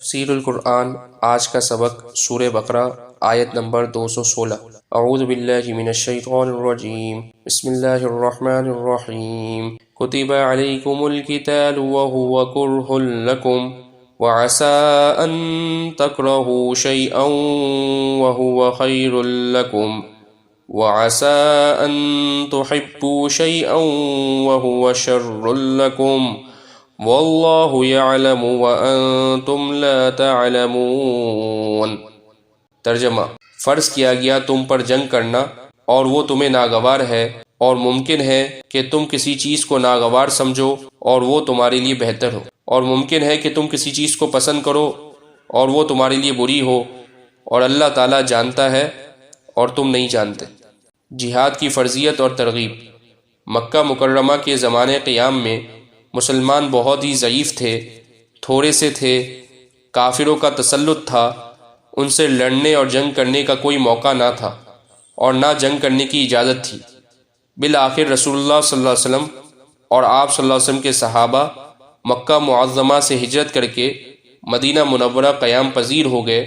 تفسیر القرآن آج کا سبق سورہ بقرہ آیت نمبر 216۔ اعوذ باللہ من الشیطان الرجیم، بسم اللہ الرحمن الرحیم۔ کتب علیکم القتال وہو کرہ لکم وعسى ان تکرہوا شیئا وہو خیر لکم وعسى ان تحبوا شیئا وہو شر لکم واللہ یعلم وانتم لا تعلمون۔ ترجمہ: فرض کیا گیا تم پر جنگ کرنا اور وہ تمہیں ناگوار ہے، اور ممکن ہے کہ تم کسی چیز کو ناگوار سمجھو اور وہ تمہارے لیے بہتر ہو، اور ممکن ہے کہ تم کسی چیز کو پسند کرو اور وہ تمہارے لیے بری ہو، اور اللہ تعالیٰ جانتا ہے اور تم نہیں جانتے۔ جہاد کی فرضیت اور ترغیب۔ مکہ مکرمہ کے زمانے قیام میں مسلمان بہت ہی ضعیف تھے، تھوڑے سے تھے، کافروں کا تسلط تھا، ان سے لڑنے اور جنگ کرنے کا کوئی موقع نہ تھا اور نہ جنگ کرنے کی اجازت تھی۔ بالآخر رسول اللہ صلی اللہ علیہ وسلم اور آپ صلی اللہ علیہ وسلم کے صحابہ مکہ معظمہ سے ہجرت کر کے مدینہ منورہ قیام پذیر ہو گئے۔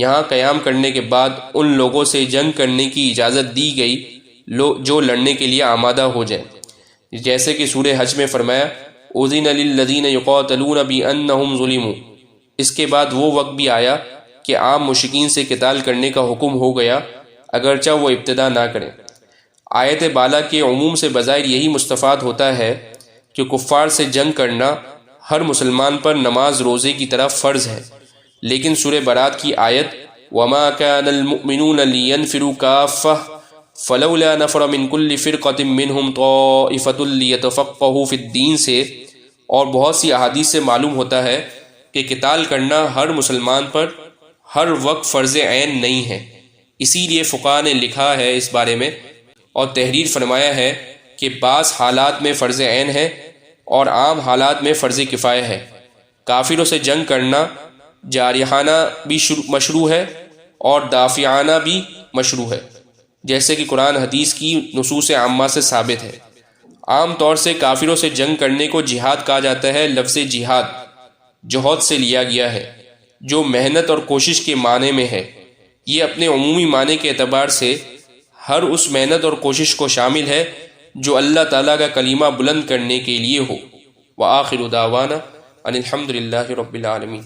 یہاں قیام کرنے کے بعد ان لوگوں سے جنگ کرنے کی اجازت دی گئی جو لڑنے کے لیے آمادہ ہو جائیں، جیسے کہ سورہ حج میں فرمایا اذن للذین یقاتلون بانہم ظلموا۔ اس کے بعد وہ وقت بھی آیا کہ عام مشرکین سے قتال کرنے کا حکم ہو گیا، اگرچہ وہ ابتدا نہ کریں۔ آیت بالا کے عموم سے بظاہر یہی مستفاد ہوتا ہے کہ کفار سے جنگ کرنا ہر مسلمان پر نماز روزے کی طرح فرض ہے، لیکن سورہ برات کی آیت وما كان المؤمنون لينفروا كافة فلولا نفر من كل فرقة منهم طائفة ليتفقهوا في الدين سے اور بہت سی احادیث سے معلوم ہوتا ہے کہ قتال کرنا ہر مسلمان پر ہر وقت فرض عین نہیں ہے۔ اسی لیے فقہاء نے لکھا ہے اس بارے میں اور تحریر فرمایا ہے کہ بعض حالات میں فرض عین ہے اور عام حالات میں فرض کفایہ ہے۔ کافروں سے جنگ کرنا جارحانہ بھی مشروع ہے اور دافعانہ بھی مشروع ہے، جیسے کہ قرآن حدیث کی نصوص عامہ سے ثابت ہے۔ عام طور سے کافروں سے جنگ کرنے کو جہاد کہا جاتا ہے۔ لفظ جہاد جہاد سے لیا گیا ہے، جو محنت اور کوشش کے معنی میں ہے۔ یہ اپنے عمومی معنی کے اعتبار سے ہر اس محنت اور کوشش کو شامل ہے جو اللہ تعالیٰ کا کلمہ بلند کرنے کے لیے ہو۔ وآخر دعوانا ان الحمد للہ رب العالمین۔